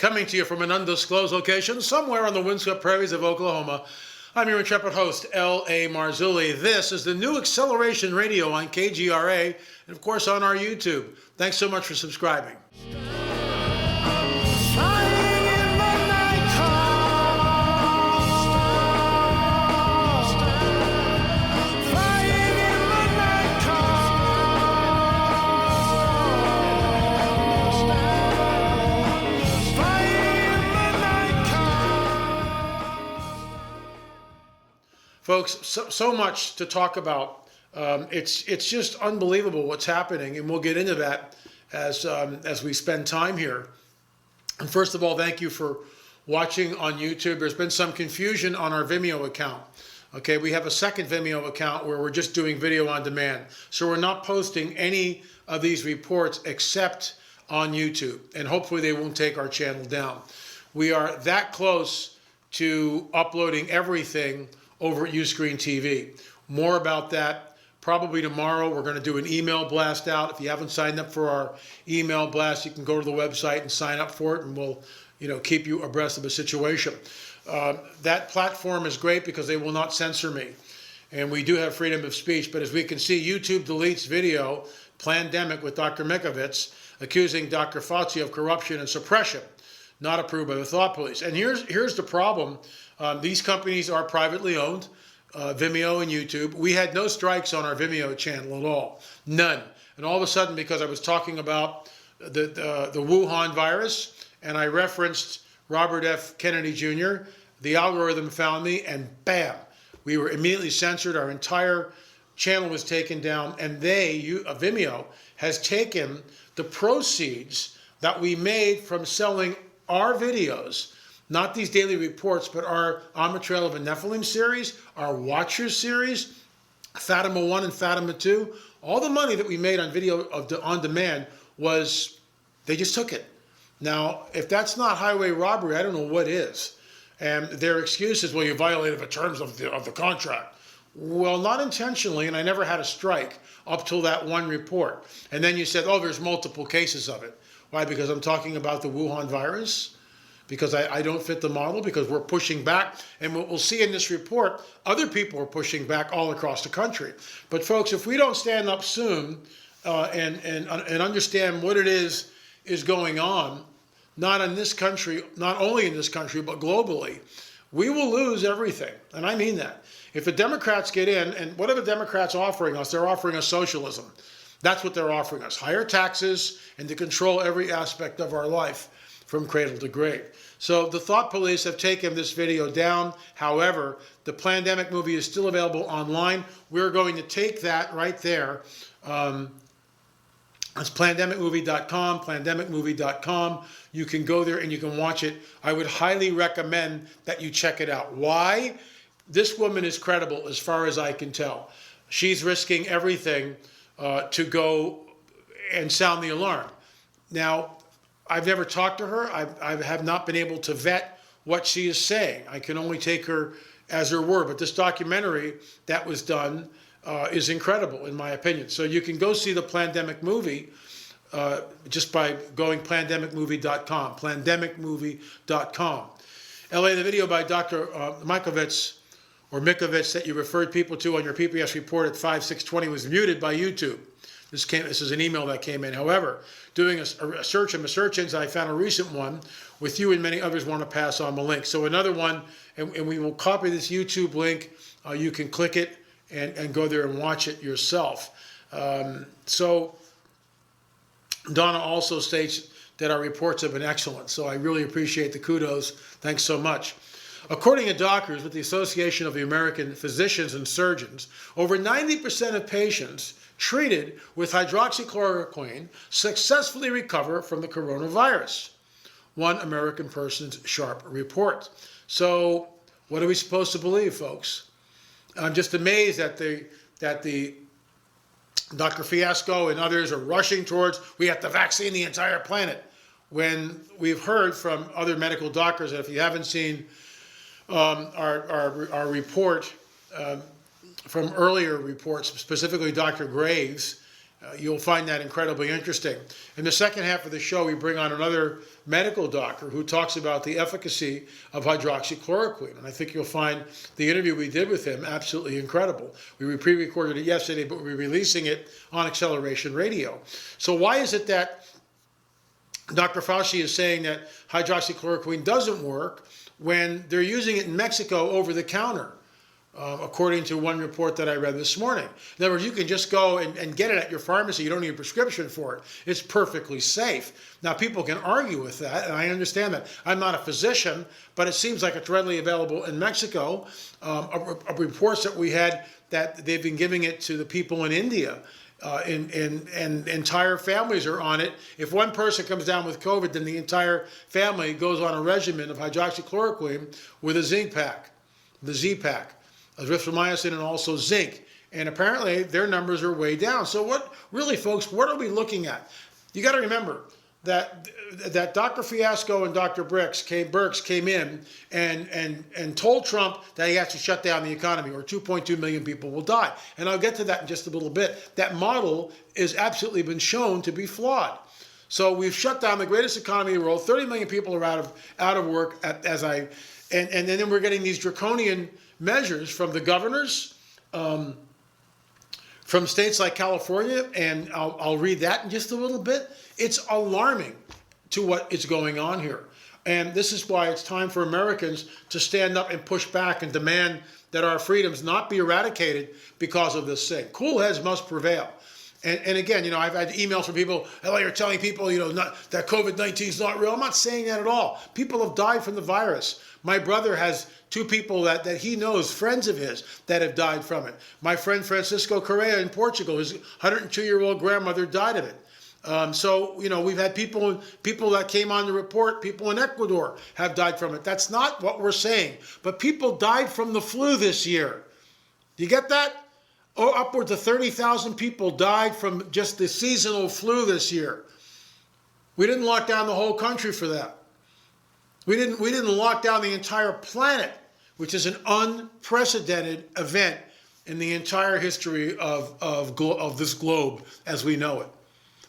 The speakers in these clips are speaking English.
coming to you from an undisclosed location somewhere on the windswept prairies of Oklahoma. I'm your intrepid host, L.A. Marzulli. This is the new Acceleration Radio on KGRA and, of course, on our YouTube. Thanks so much for subscribing. Folks, so much to talk about. It's just unbelievable what's happening, and we'll get into that as we spend time here. And first of all, thank you for watching on YouTube. There's been some confusion on our Vimeo account. Okay, we have a second Vimeo account where we're just doing video on demand. So we're not posting any of these reports except on YouTube, and hopefully they won't take our channel down. We are that close to uploading everything over at Uscreen TV. More about that probably tomorrow. We're going to do an email blast out. If you haven't signed up for our email blast, you can go to the website and sign up for it, and we'll keep you abreast of the situation. That platform is great because they will not censor me, and we do have freedom of speech. But as we can see, YouTube deletes video Plandemic with Dr. Mikovits accusing Dr. Fauci of corruption and suppression, not approved by the thought police. And here's the problem. These companies are privately owned, Vimeo and YouTube. We had no strikes on our Vimeo channel at all, none. And all of a sudden, because I was talking about the Wuhan virus and I referenced Robert F. Kennedy Jr., the algorithm found me, and bam, we were immediately censored. Our entire channel was taken down, and Vimeo has taken the proceeds that we made from selling our videos, not these daily reports, but our On the Trail of a Nephilim series, our Watchers series, Fatima 1 and Fatima 2. All the money that we made on video on demand they just took it. Now, if that's not highway robbery, I don't know what is. And their excuse is, well, you violated the terms of the contract. Well, not intentionally, and I never had a strike up till that one report. And then you said, oh, there's multiple cases of it. Why? Because I'm talking about the Wuhan virus? Because I don't fit the model, because we're pushing back. And what we'll see in this report, other people are pushing back all across the country. But folks, if we don't stand up soon and understand what it is going on, not in this country, not only in this country, but globally, we will lose everything. And I mean that. If the Democrats get in, and what are the Democrats offering us? They're offering us socialism. That's what they're offering us. Higher taxes and to control every aspect of our life from cradle to grave. So the thought police have taken this video down. However, the Plandemic movie is still available online. We're going to take that right there. It's plandemicmovie.com, plandemicmovie.com. You can go there and you can watch it. I would highly recommend that you check it out. Why? This woman is credible as far as I can tell. She's risking everything to go and sound the alarm. Now, I've never talked to her. I have not been able to vet what she is saying. I can only take her as her word. But this documentary that was done is incredible, in my opinion. So you can go see the Plandemic movie just by going plandemicmovie.com, plandemicmovie.com. LA, the video by Dr. Mikovits that you referred people to on your PPS report at 5/6/20 was muted by YouTube. This is an email that came in. However, doing a search in the search engine, I found a recent one with you and many others want to pass on the link. So another one, and we will copy this YouTube link. You can click it and go there and watch it yourself. So Donna also states that our reports have been excellent. So I really appreciate the kudos. Thanks so much. According to doctors with the Association of the American Physicians and Surgeons, over 90% of patients treated with hydroxychloroquine successfully recover from the coronavirus. One American person's sharp report. So what are we supposed to believe, folks? I'm just amazed that the Dr. Fiasco and others are rushing towards, we have to vaccine the entire planet, when we've heard from other medical doctors that if you haven't seen our report from earlier reports, specifically Dr. Graves, You'll find that incredibly interesting. In the second half of the show, we bring on another medical doctor who talks about the efficacy of hydroxychloroquine. And I think you'll find the interview we did with him absolutely incredible. We pre-recorded it yesterday, but we're releasing it on Acceleration Radio. So why is it that Dr. Fauci is saying that hydroxychloroquine doesn't work when they're using it in Mexico over the counter? According to one report that I read this morning. In other words, you can just go and get it at your pharmacy. You don't need a prescription for it. It's perfectly safe. Now, people can argue with that, and I understand that. I'm not a physician, but it seems like it's readily available in Mexico. Reports that we had that they've been giving it to the people in India. And entire families are on it. If one person comes down with COVID, then the entire family goes on a regimen of hydroxychloroquine with a zinc pack, the Z-pack. Erythromycin and also zinc. And apparently their numbers are way down. So what, really folks, what are we looking at? You got to remember that Dr. Fiasco and Dr. Birx came in and told Trump that he has to shut down the economy or 2.2 million people will die. And I'll get to that in just a little bit. That model is absolutely been shown to be flawed. So we've shut down the greatest economy in the world. 30 million people are out of work and then we're getting these draconian measures from the governors, from states like California, and I'll read that in just a little bit. It's alarming to what is going on here. And this is why it's time for Americans to stand up and push back and demand that our freedoms not be eradicated because of this thing. Cool heads must prevail. And again, I've had emails from people, oh, you're telling people, that COVID-19 is not real. I'm not saying that at all. People have died from the virus. My brother has 2 people that he knows, friends of his, that have died from it. My friend Francisco Correa in Portugal, his 102-year-old grandmother died of it. So, we've had people that came on the report, people in Ecuador have died from it. That's not what we're saying. But people died from the flu this year. You get that? Upwards of 30,000 people died from just the seasonal flu this year. We didn't lock down the whole country for that. We didn't lock down the entire planet, which is an unprecedented event in the entire history of this globe as we know it.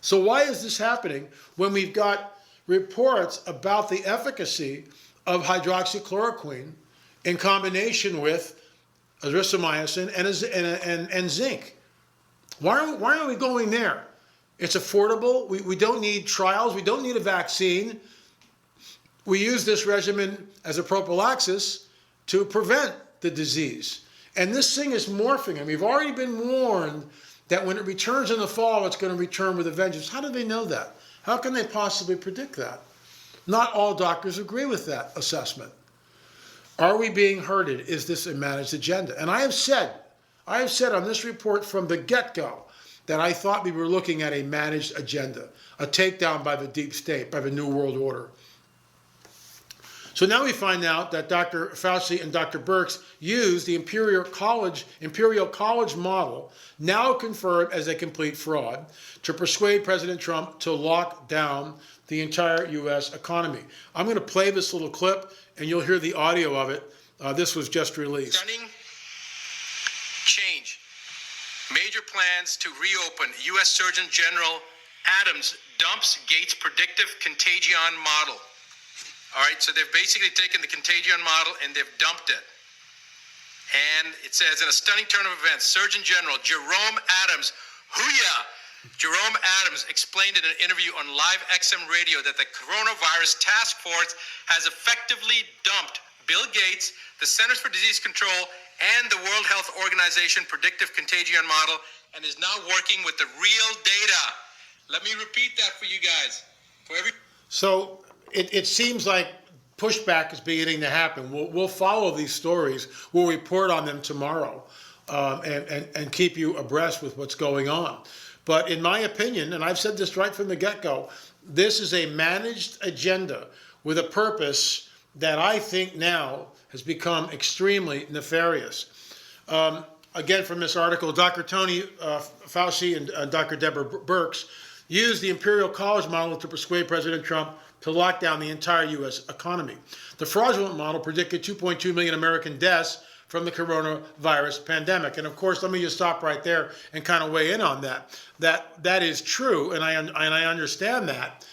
So why is this happening when we've got reports about the efficacy of hydroxychloroquine in combination with erythromycin and zinc? Why are we going there? It's affordable. We don't need trials. We don't need a vaccine. We use this regimen as a prophylaxis to prevent the disease. And this thing is morphing. And we've already been warned that when it returns in the fall, it's going to return with a vengeance. How do they know that? How can they possibly predict that? Not all doctors agree with that assessment. Are we being herded? Is this a managed agenda? And I have said on this report from the get-go that I thought we were looking at a managed agenda, a takedown by the deep state, by the New World Order. So now we find out that Dr. Fauci and Dr. Birx used the Imperial College model, now confirmed as a complete fraud, to persuade President Trump to lock down the entire U.S. economy. I'm going to play this little clip, and you'll hear the audio of it. This was just released. Stunning change. Major plans to reopen. U.S. Surgeon General Adams dumps Gates' predictive contagion model. All right, so they've basically taken the contagion model and they've dumped it. And it says, in a stunning turn of events, Surgeon General Jerome Adams, Jerome Adams explained in an interview on Live XM Radio that the Coronavirus Task Force has effectively dumped Bill Gates, the Centers for Disease Control, and the World Health Organization predictive contagion model, and is now working with the real data. Let me repeat that for you guys. So it seems like pushback is beginning to happen. We'll follow these stories. We'll report on them tomorrow and keep you abreast with what's going on. But in my opinion, and I've said this right from the get-go, this is a managed agenda with a purpose that I think now has become extremely nefarious. Again, from this article, Dr. Tony Fauci and Dr. Deborah Birx used the Imperial College model to persuade President Trump to lock down the entire U.S. economy. The fraudulent model predicted 2.2 million American deaths from the coronavirus pandemic. And of course, let me just stop right there and kind of weigh in on that. That is true, and I understand that.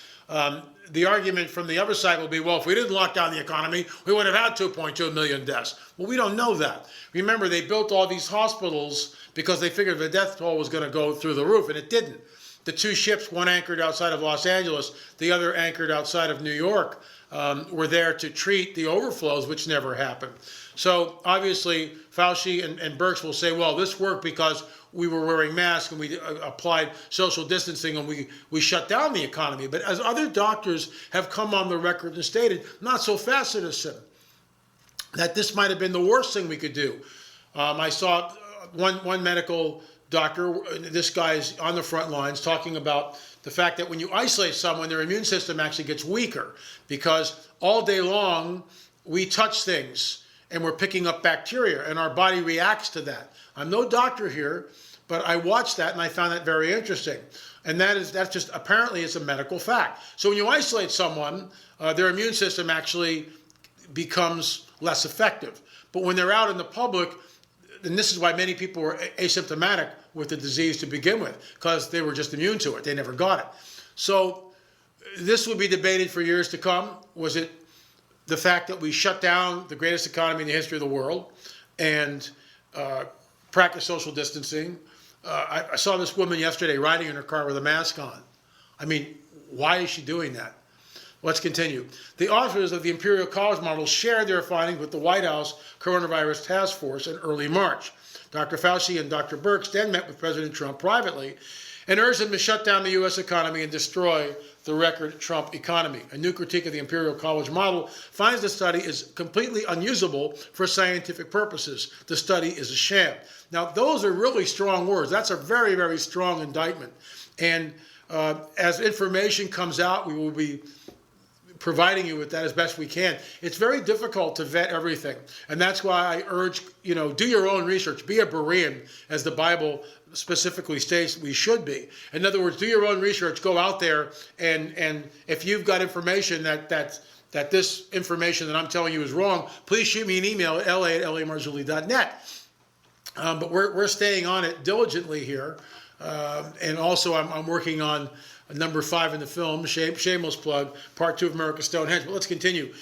The argument from the other side will be, well, if we didn't lock down the economy, we would have had 2.2 million deaths. Well, we don't know that. Remember, they built all these hospitals because they figured the death toll was going to go through the roof, and it didn't. The two ships, one anchored outside of Los Angeles, the other anchored outside of New York, were there to treat the overflows, which never happened. So obviously, Fauci and Birx will say, well, this worked because we were wearing masks and we applied social distancing and we shut down the economy. But as other doctors have come on the record and stated, not so fast, citizen, that this might have been the worst thing we could do. I saw one medical doctor, this guy's on the front lines, talking about the fact that when you isolate someone, their immune system actually gets weaker because all day long we touch things and we're picking up bacteria and our body reacts to that. I'm no doctor here, but I watched that and I found that very interesting. And that's just, apparently it's a medical fact. So when you isolate someone, their immune system actually becomes less effective. But when they're out in the public, and this is why many people were asymptomatic with the disease to begin with, because they were just immune to it. They never got it. So this will be debated for years to come. Was it the fact that we shut down the greatest economy in the history of the world and practice social distancing? I saw this woman yesterday riding in her car with a mask on. I mean, why is she doing that? Let's continue. The authors of the Imperial College model shared their findings with the White House Coronavirus Task Force in early March. Dr. Fauci and Dr. Birx then met with President Trump privately and urged him to shut down the U.S. economy and destroy the record Trump economy. A new critique of the Imperial College model finds the study is completely unusable for scientific purposes. The study is a sham. Now, those are really strong words. That's a very, very strong indictment. And as information comes out, we will be providing you with that as best we can. It's very difficult to vet everything. And that's why I urge, do your own research. Be a Berean, as the Bible specifically states we should be. In other words, do your own research. Go out there and if you've got information that this information that I'm telling you is wrong, please shoot me an email at la@lamarzulli.net. But we're staying on it diligently here. And also I'm working on number 5 in the film, shameless plug, part 2 of America's Stonehenge. But let's continue.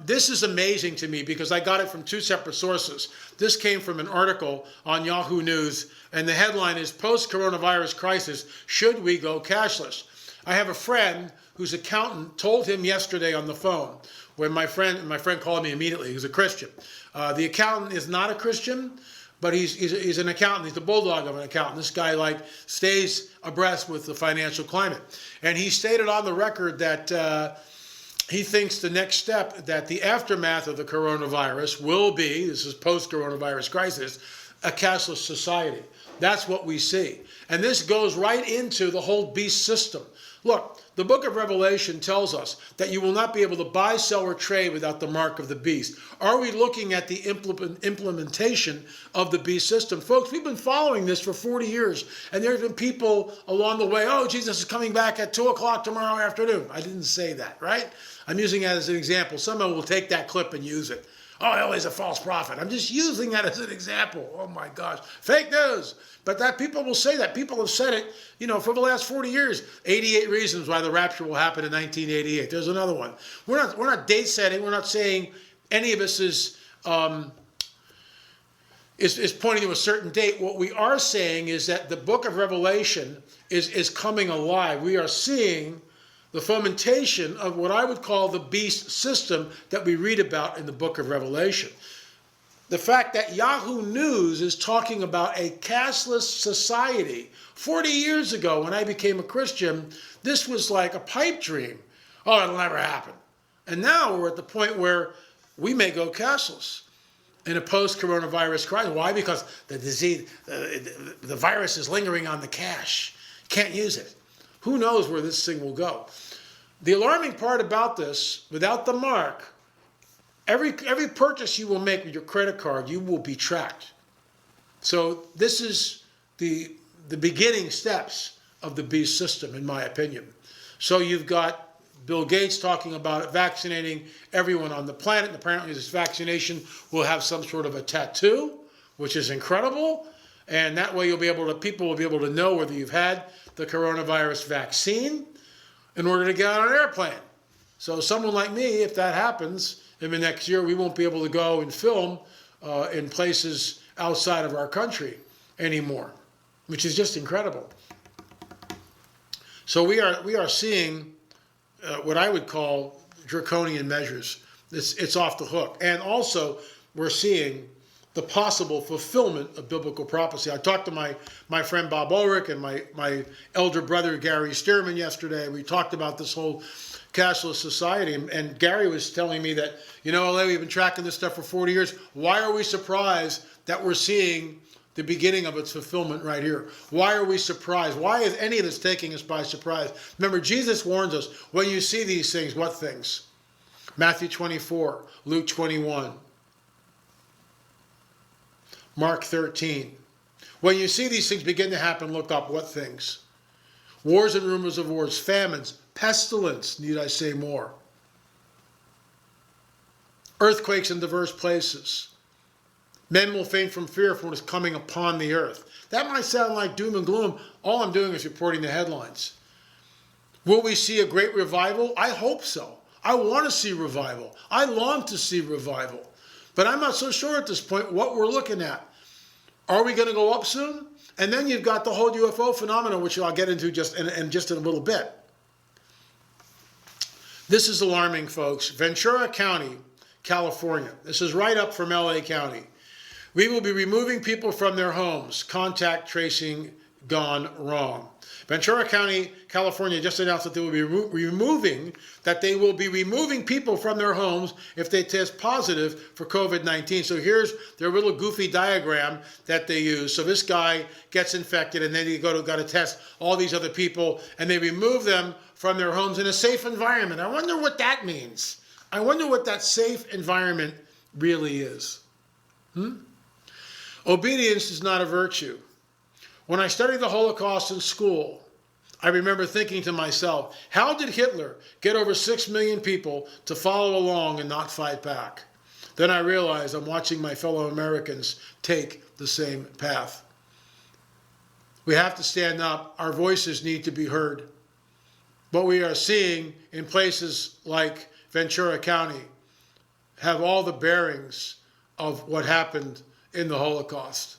This is amazing to me because I got it from 2 separate sources. This came from an article on Yahoo News, and the headline is Post-Coronavirus Crisis, Should We Go Cashless? I have a friend whose accountant told him yesterday on the phone, when my friend called me immediately, who's a Christian. The accountant is not a Christian, but he's an accountant. He's the bulldog of an accountant. This guy stays abreast with the financial climate. And he stated on the record that he thinks the next step, that the aftermath of the coronavirus will be, this is post-coronavirus crisis, a cashless society. That's what we see. And this goes right into the whole beast system. Look, the book of Revelation tells us that you will not be able to buy, sell, or trade without the mark of the beast. Are we looking at the implementation of the beast system? Folks, we've been following this for 40 years, and there have been people along the way, oh, Jesus is coming back at 2 o'clock tomorrow afternoon. I didn't say that, right? I'm using that as an example. Someone will take that clip and use it. Oh, he's a false prophet. I'm just using that as an example. Oh my gosh. Fake news. But that people will say that. People have said it, for the last 40 years. 88 reasons why the rapture will happen in 1988. There's another one. We're not date setting. We're not saying any of us is pointing to a certain date. What we are saying is that the book of Revelation is coming alive. We are seeing the fomentation of what I would call the beast system that we read about in the book of Revelation. The fact that Yahoo News is talking about a cashless society. 40 years ago, when I became a Christian, this was like a pipe dream. Oh, it'll never happen. And now we're at the point where we may go cashless in a post-coronavirus crisis. Why? Because the disease, the virus is lingering on the cash. Can't use it. Who knows where this thing will go? The alarming part about this, without the mark, every purchase you will make with your credit card, you will be tracked. So this is the beginning steps of the beast system, in my opinion. So you've got Bill Gates talking about vaccinating everyone on the planet. And apparently this vaccination will have some sort of a tattoo, which is incredible. And that way people will be able to know whether you've had the coronavirus vaccine in order to get on an airplane. So someone like me, if that happens in the next year, we won't be able to go and film in places outside of our country anymore, which is just incredible. So we are seeing what I would call draconian measures. It's off the hook. And also we're seeing the possible fulfillment of biblical prophecy. I talked to my friend Bob Ulrich and my elder brother Gary Stearman yesterday. We talked about this whole cashless society, and Gary was telling me that, LA, we've been tracking this stuff for 40 years. Why are we surprised that we're seeing the beginning of its fulfillment right here? Why are we surprised? Why is any of this taking us by surprise? Remember, Jesus warns us, when you see these things, what things? Matthew 24, Luke 21, Mark 13. When you see these things begin to happen, look up. What things? Wars and rumors of wars, famines, pestilence, need I say more? Earthquakes in diverse places. Men will faint from fear for what is coming upon the earth. That might sound like doom and gloom. All I'm doing is reporting the headlines. Will we see a great revival? I hope so. I want to see revival. I long to see revival. But I'm not so sure at this point what we're looking at. Are we going to go up soon? And then you've got the whole UFO phenomenon, which I'll get into just in a little bit. This is alarming, folks. Ventura County, California. This is right up from LA County. We will be removing people from their homes. Contact tracing gone wrong. Ventura County, California just announced that they will be removing people from their homes if they test positive for COVID-19. So here's their little goofy diagram that they use. So this guy gets infected, and then they got to test all these other people, and they remove them from their homes in a safe environment. I wonder what that means. I wonder what that safe environment really is. Obedience is not a virtue. When I studied the Holocaust in school, I remember thinking to myself, how did Hitler get over 6 million people to follow along and not fight back? Then I realized I'm watching my fellow Americans take the same path. We have to stand up. Our voices need to be heard. What we are seeing in places like Ventura County have all the bearings of what happened in the Holocaust.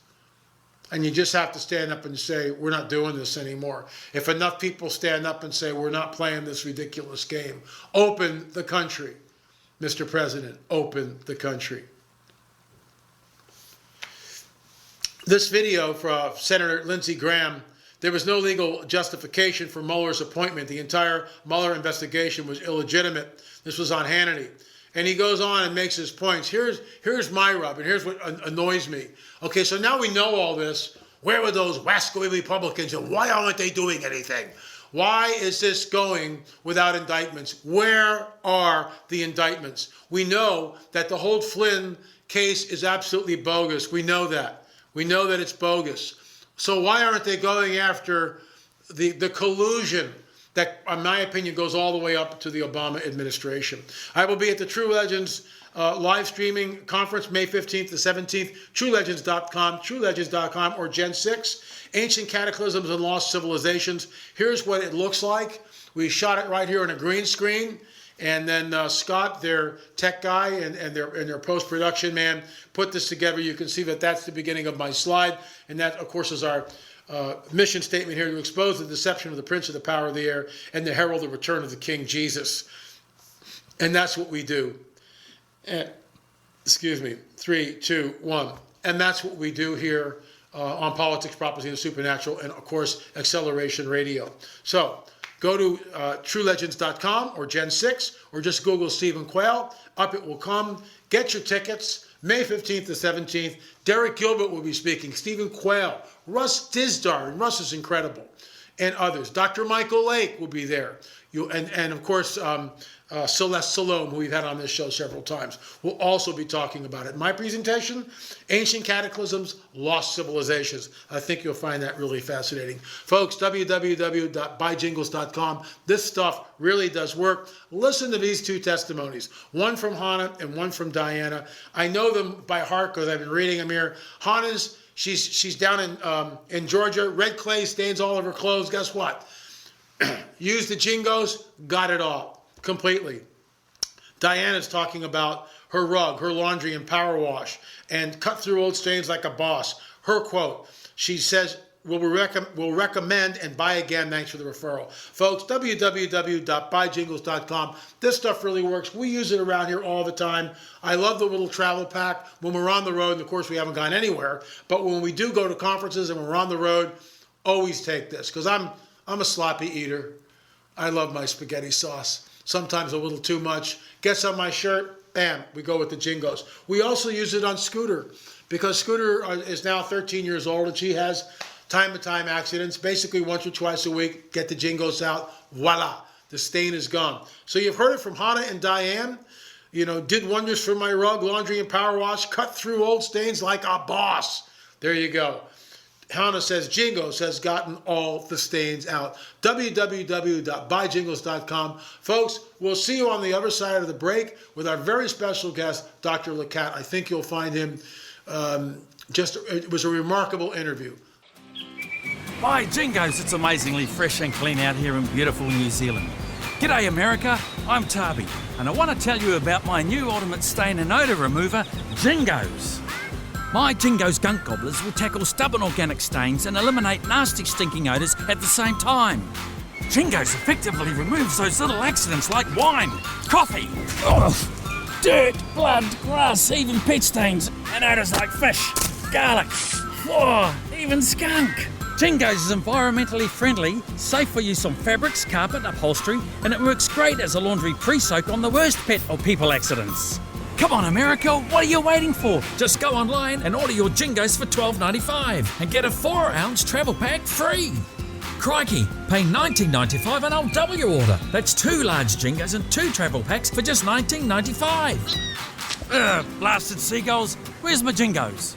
And you just have to stand up and say, we're not doing this anymore. If enough people stand up and say, we're not playing this ridiculous game, open the country. Mr. President, open the country. This video for Senator Lindsey Graham, there was no legal justification for Mueller's appointment. The entire Mueller investigation was illegitimate. This was on Hannity. And he goes on and makes his points. Here's my rub, and here's what annoys me. Okay, so now we know all this. Where were those wascally Republicans, and why aren't they doing anything? Why is this going without indictments? Where are the indictments? We know that the whole Flynn case is absolutely bogus. We know that. We know that it's bogus. So why aren't they going after the collusion that, in my opinion, goes all the way up to the Obama administration? I will be at the True Legends live streaming conference May 15th to 17th, truelegends.com, truelegends.com, or Gen 6, Ancient Cataclysms and Lost Civilizations. Here's what it looks like. We shot it right here on a green screen, and then Scott, their tech guy, and their post-production man, put this together. You can see that that's the beginning of my slide, and that, of course, is our mission statement here: to expose the deception of the prince of the power of the air and to herald the return of the King Jesus. And that's what we do. And, excuse me, 3, 2, 1. And that's what we do here on Politics, Prophecy, and the Supernatural, and of course, Acceleration Radio. So go to truelegends.com or Gen 6, or just Google Stephen Quayle. Up it will come. Get your tickets. May 15th to 17th. Derek Gilbert will be speaking. Stephen Quayle, Russ Dizdar, and Russ is incredible, and others. Dr. Michael Lake will be there. And of course, Celeste Salome, who we've had on this show several times, will also be talking about it. My presentation, Ancient Cataclysms, Lost Civilizations. I think you'll find that really fascinating. Folks, www.buyjingles.com. This stuff really does work. Listen to these two testimonies, one from Hannah and one from Diana. I know them by heart because I've been reading them here. Hannah's, she's down in Georgia. Red clay stains all of her clothes. Guess what? Used the Jingos, got it all. Completely. Diana's talking about her rug, her laundry and power wash, and cut through old stains like a boss. Her quote, she says, we'll recommend and buy again. Thanks for the referral. Folks, www.buyjingles.com. This stuff really works. We use it around here all the time. I love the little travel pack when we're on the road. And of course, we haven't gone anywhere. But when we do go to conferences and we're on the road, always take this because I'm a sloppy eater. I love my spaghetti sauce. Sometimes a little too much. Gets on my shirt, bam, we go with the Jingos. We also use it on Scooter because Scooter is now 13 years old and she has time-to-time accidents. Basically once or twice a week, get the Jingos out, voila, the stain is gone. So you've heard it from Hannah and Diane. You know, did wonders for my rug, laundry and power wash, cut through old stains like a boss. There you go. Hannah says Jingos has gotten all the stains out. www.buyjingles.com. Folks, we'll see you on the other side of the break with our very special guest, Dr. LeCat. I think you'll find him it was a remarkable interview. By Jingos, it's amazingly fresh and clean out here in beautiful New Zealand. G'day America, I'm Tarby, and I want to tell you about my new ultimate stain and odour remover, Jingos. My Jingos gunk gobblers will tackle stubborn organic stains and eliminate nasty stinking odours at the same time. Jingos effectively removes those little accidents like wine, coffee, dirt, blood, grass, even pet stains, and odours like fish, garlic, even skunk. Jingos is environmentally friendly, safe for use on fabrics, carpet, upholstery, and it works great as a laundry pre-soak on the worst pet or people accidents. Come on, America, what are you waiting for? Just go online and order your Jingos for $12.95 and get a 4-ounce travel pack free. Crikey, pay $19.95 and I'll double your order. That's 2 large Jingos and 2 travel packs for just $19.95. Blasted seagulls, where's my Jingos?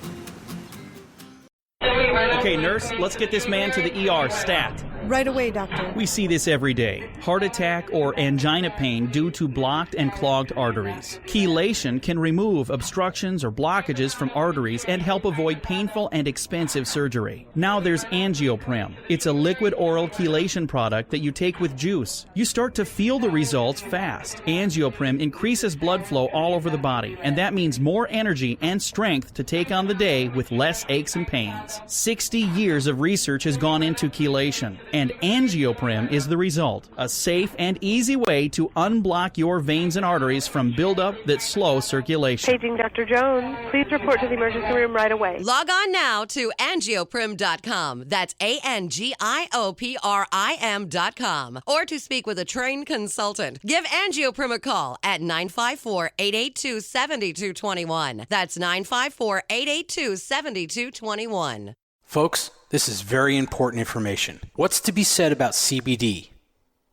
Okay, nurse, let's get this man to the ER stat. Right away, doctor. We see this every day. Heart attack or angina pain due to blocked and clogged arteries. Chelation can remove obstructions or blockages from arteries and help avoid painful and expensive surgery. Now there's Angioprim. It's a liquid oral chelation product that you take with juice. You start to feel the results fast. Angioprim increases blood flow all over the body, and that means more energy and strength to take on the day with less aches and pains. 60 years of research has gone into chelation, and Angioprim is the result. A safe and easy way to unblock your veins and arteries from buildup that slow circulation. Paging Dr. Jones. Please report to the emergency room right away. Log on now to angioprim.com. That's ANGIOPRIM.com. Or to speak with a trained consultant, give Angioprim a call at 954-882-7221. That's 954-882-7221. Folks, this is very important information. What's to be said about CBD?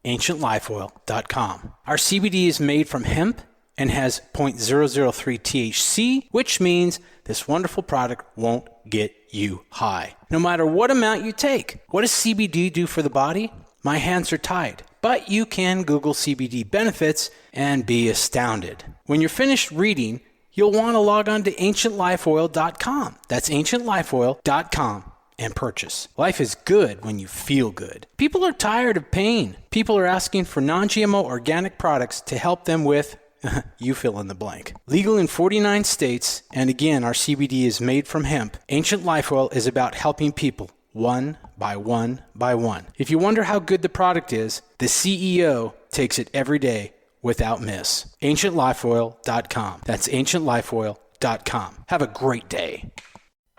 AncientLifeOil.com. Our CBD is made from hemp and has 0.003 THC, which means this wonderful product won't get you high, no matter what amount you take. What does CBD do for the body? My hands are tied. But you can Google CBD benefits and be astounded. When you're finished reading, you'll want to log on to AncientLifeOil.com. That's AncientLifeOil.com and purchase. Life is good when you feel good. People are tired of pain. People are asking for non-GMO organic products to help them with, you fill in the blank. Legal in 49 states, and again, our CBD is made from hemp. Ancient Life Oil is about helping people one by one by one. If you wonder how good the product is, the CEO takes it every day without miss. AncientLifeOil.com. That's AncientLifeOil.com. Have a great day.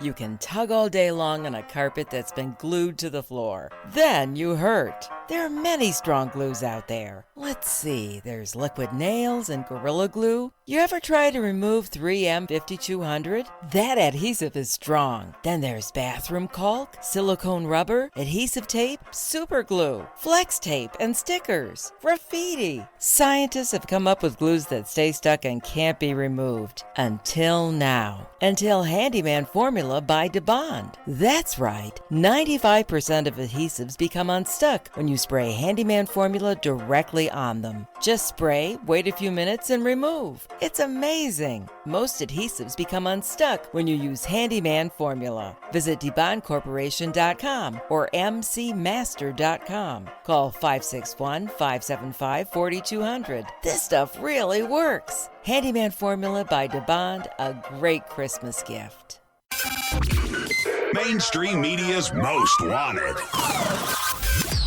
You can tug all day long on a carpet that's been glued to the floor. Then you hurt. There are many strong glues out there. Let's see, there's liquid nails and Gorilla Glue. You ever try to remove 3M 5200? That adhesive is strong. Then there's bathroom caulk, silicone rubber, adhesive tape, super glue, flex tape, and stickers, graffiti. Scientists have come up with glues that stay stuck and can't be removed. Until now. Until Handyman Formula by DeBond. That's right. 95% of adhesives become unstuck when you spray Handyman Formula directly on them. Just spray, wait a few minutes, and remove. It's amazing. Most adhesives become unstuck when you use Handyman Formula. Visit DeBondCorporation.com or MCMaster.com. Call 561-575-4200. This stuff really works. Handyman Formula by DeBond, a great Christmas gift. Mainstream media's most wanted.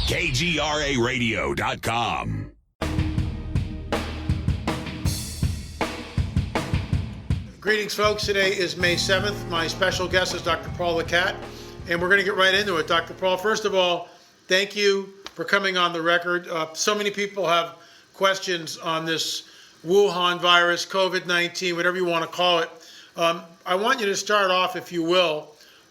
KGRARadio.com. Greetings, folks. Today is May 7th. My special guest is Dr. Paul LeCat, and we're going to get right into it. Dr. Paul, first of all, thank you for coming on the record. So many people have questions on this Wuhan virus, COVID-19, whatever you want to call it. I want you to start off, if you will,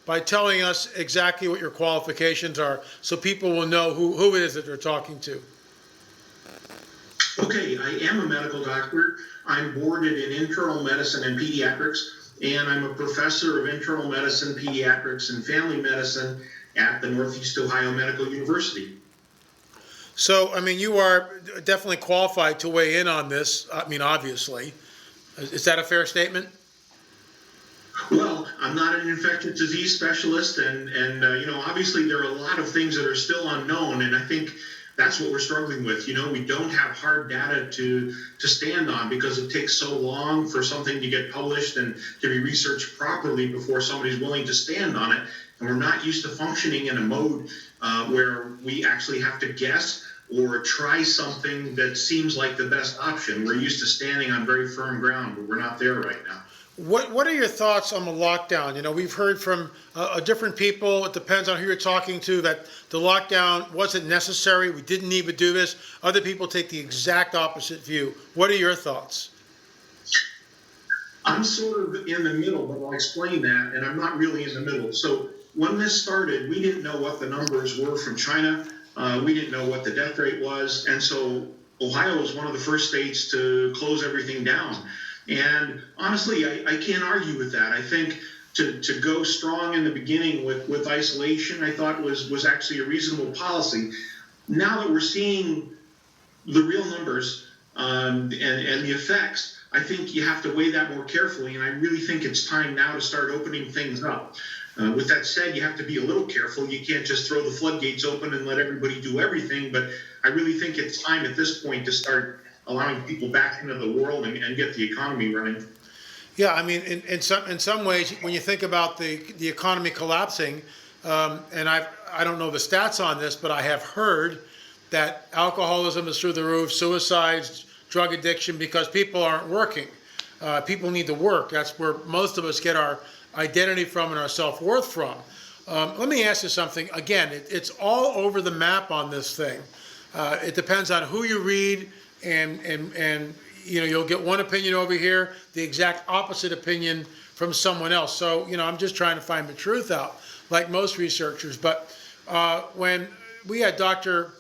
by telling us exactly what your qualifications are so people will know who it is that they're talking to. Okay, I am a medical doctor. I'm boarded in internal medicine and pediatrics, and I'm a professor of internal medicine, pediatrics, and family medicine at the Northeast Ohio Medical University. So, I mean, you are definitely qualified to weigh in on this. I mean, obviously. Is that a fair statement? Well, I'm not an infectious disease specialist, and obviously there are a lot of things that are still unknown, and I think that's what we're struggling with. We don't have hard data to stand on because it takes so long for something to get published and to be researched properly before somebody's willing to stand on it. And we're not used to functioning in a mode where we actually have to guess or try something that seems like the best option. We're used to standing on very firm ground, but we're not there right now. What are your thoughts on the lockdown? We've heard from different people, it depends on who you're talking to, that the lockdown wasn't necessary, we didn't need to do this. Other people take the exact opposite view. What are your thoughts? I'm sort of in the middle, but I'll explain that, and I'm not really in the middle. So when this started, we didn't know what the numbers were from China. We didn't know what the death rate was, and so Ohio was one of the first states to close everything down. And honestly, I can't argue with that. I think to go strong in the beginning with isolation, I thought was actually a reasonable policy. Now that we're seeing the real numbers and the effects, I think you have to weigh that more carefully. And I really think it's time now to start opening things up. With that said, you have to be a little careful. You can't just throw the floodgates open and let everybody do everything. But I really think it's time at this point to start allowing people back into the world and get the economy running. Yeah, I mean, in some ways, when you think about the economy collapsing, and I don't know the stats on this, but I have heard that alcoholism is through the roof, suicides, drug addiction, because people aren't working. People need to work. That's where most of us get our identity from and our self-worth from. Let me ask you something. Again, it's all over the map on this thing. It depends on who you read. And you'll get one opinion over here, the exact opposite opinion from someone else. So, I'm just trying to find the truth out, like most researchers. But when we had Dr.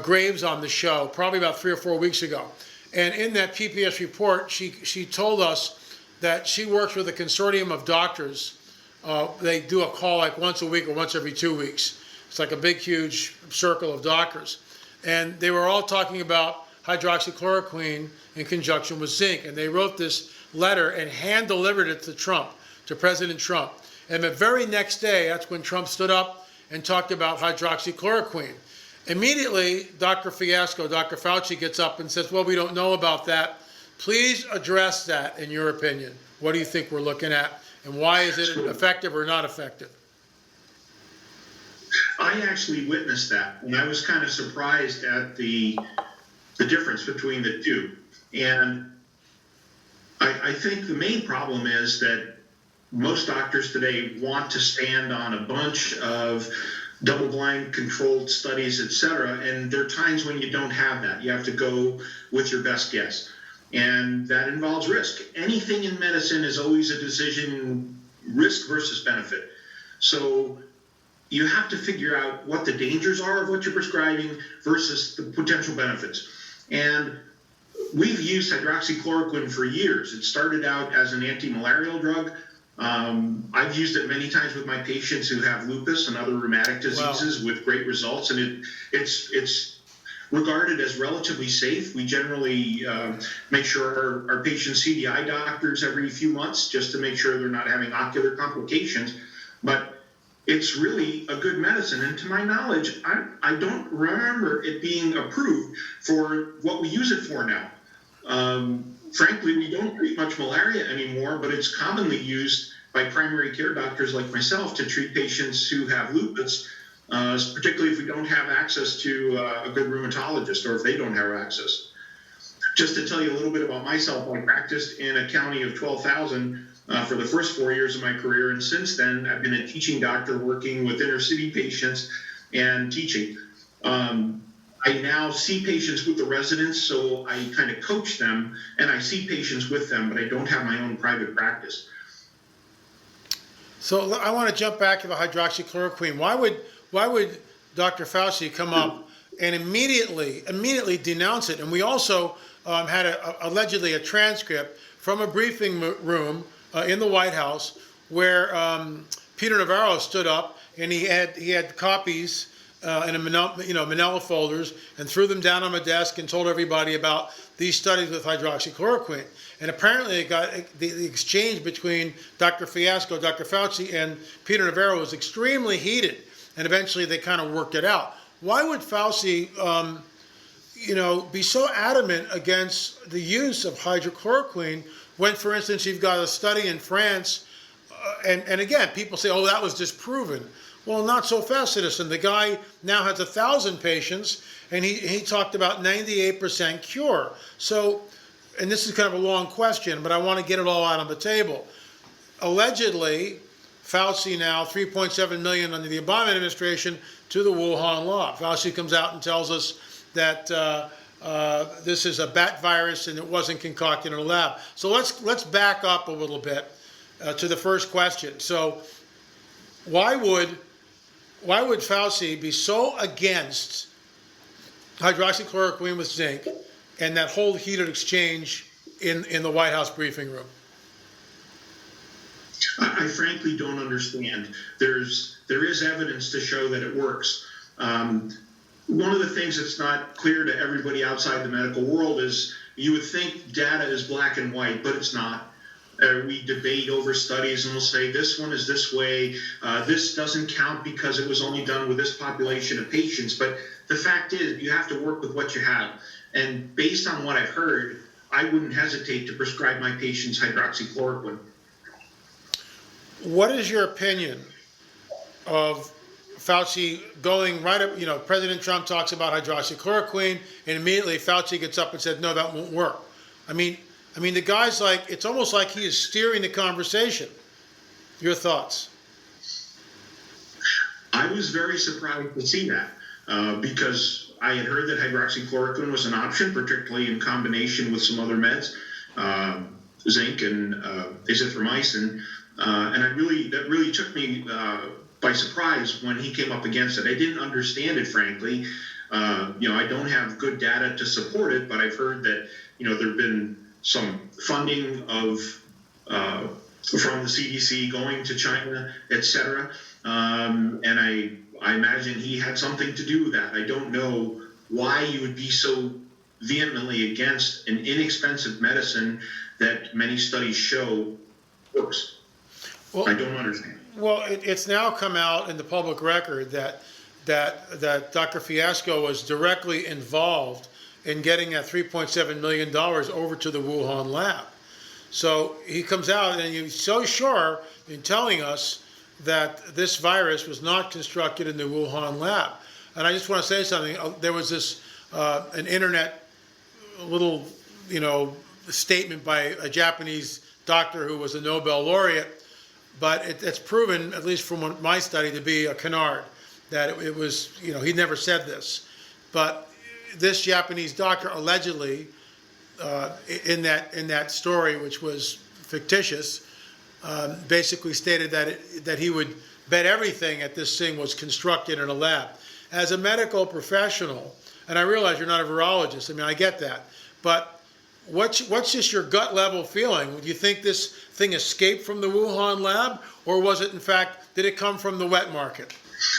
Graves on the show, probably about 3 or 4 weeks ago, and in that PPS report, she told us that she works with a consortium of doctors. They do a call like once a week or once every 2 weeks. It's like a big, huge circle of doctors. And they were all talking about hydroxychloroquine in conjunction with zinc. And they wrote this letter and hand-delivered it to President Trump. And the very next day, that's when Trump stood up and talked about hydroxychloroquine. Immediately, Dr. Fauci gets up and says, well, we don't know about that. Please address that in your opinion. What do you think we're looking at? And why is it effective or not effective? I actually witnessed that, and I was kind of surprised at the difference between the two. And I think the main problem is that most doctors today want to stand on a bunch of double-blind controlled studies, et cetera. And there are times when you don't have that. You have to go with your best guess. And that involves risk. Anything in medicine is always a decision, risk versus benefit. So you have to figure out what the dangers are of what you're prescribing versus the potential benefits. And we've used hydroxychloroquine for years. It started out as an anti-malarial drug. I've used it many times with my patients who have lupus and other rheumatic diseases with great results, and it's regarded as relatively safe. We generally make sure our patients see the eye doctors every few months just to make sure they're not having ocular complications. But it's really a good medicine, and to my knowledge, I don't remember it being approved for what we use it for now. Frankly, we don't treat much malaria anymore, but it's commonly used by primary care doctors like myself to treat patients who have lupus, particularly if we don't have access to a good rheumatologist or if they don't have access. Just to tell you a little bit about myself, I practiced in a county of 12,000 for the first 4 years of my career, and since then I've been a teaching doctor working with inner city patients and teaching. I now see patients with the residents, so I kind of coach them, and I see patients with them, but I don't have my own private practice. So I want to jump back to the hydroxychloroquine. Why would Dr. Fauci come up and immediately denounce it? And we also had allegedly a transcript from a briefing room in the White House where Peter Navarro stood up and he had copies in manila folders and threw them down on my desk and told everybody about these studies with hydroxychloroquine. And apparently it got the exchange between Dr. Fiasco, Dr. Fauci, and Peter Navarro was extremely heated, and eventually they kind of worked it out. Why would Fauci be so adamant against the use of hydrochloroquine when, for instance, you've got a study in France, and again, people say, oh, that was disproven. Well, not so fast, citizen. The guy now has 1,000 patients, and he talked about 98% cure. So, and this is kind of a long question, but I want to get it all out on the table. Allegedly, Fauci now, $3.7 million under the Obama administration to the Wuhan lab. Fauci comes out and tells us that this is a bat virus and it wasn't concocted in a lab. So let's back up a little bit to the first question. So why would Fauci be so against hydroxychloroquine with zinc and that whole heated exchange in the White House briefing room? I frankly don't understand. There is evidence to show that it works. One of the things that's not clear to everybody outside the medical world is you would think data is black and white, but it's not. We debate over studies and we'll say this one is this way, this doesn't count because it was only done with this population of patients. But the fact is you have to work with what you have. And based on what I've heard, I wouldn't hesitate to prescribe my patients hydroxychloroquine. What is your opinion of Fauci going right up, President Trump talks about hydroxychloroquine and immediately Fauci gets up and said, no, that won't work. I mean, the guy's like, it's almost like he is steering the conversation. Your thoughts? I was very surprised to see that because I had heard that hydroxychloroquine was an option, particularly in combination with some other meds, zinc and azithromycin. And that really took me by surprise when he came up against it. I didn't understand it, frankly. I don't have good data to support it, but I've heard that, there have been some funding from the CDC going to China, et cetera. And I imagine he had something to do with that. I don't know why you would be so vehemently against an inexpensive medicine that many studies show works. Well, I don't understand. Well, it's now come out in the public record that Dr. Fiasco was directly involved in getting that $3.7 million over to the Wuhan lab. So he comes out and he's so sure in telling us that this virus was not constructed in the Wuhan lab. And I just want to say something. There was this an internet little statement by a Japanese doctor who was a Nobel laureate, but it's proven, at least from my study, to be a canard. that it was, he never said this. But this Japanese doctor allegedly, in that story, which was fictitious, basically stated that he would bet everything that this thing was constructed in a lab. As a medical professional, and I realize you're not a virologist, I mean, I get that, but what's just your gut level feeling? Do you think this thing escaped from the Wuhan lab, or was it, in fact, did it come from the wet market?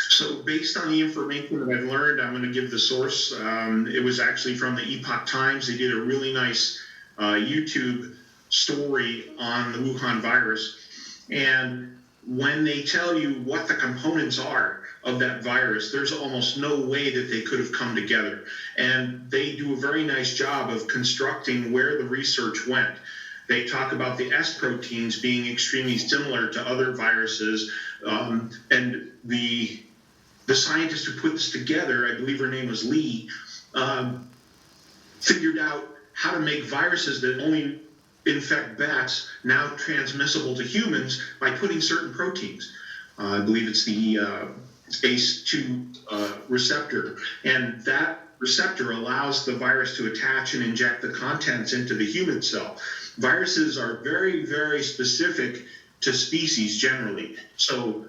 So based on the information that I've learned, I'm going to give the source. It was actually from the Epoch Times. They did a really nice YouTube story on the Wuhan virus. And when they tell you what the components are of that virus, there's almost no way that they could have come together. And they do a very nice job of constructing where the research went. They talk about the S proteins being extremely similar to other viruses. And the scientist who put this together, I believe her name was Lee, figured out how to make viruses that only infect bats now transmissible to humans by putting certain proteins. I believe it's the ACE2 receptor. And that receptor allows the virus to attach and inject the contents into the human cell. Viruses are very, very specific to species generally. So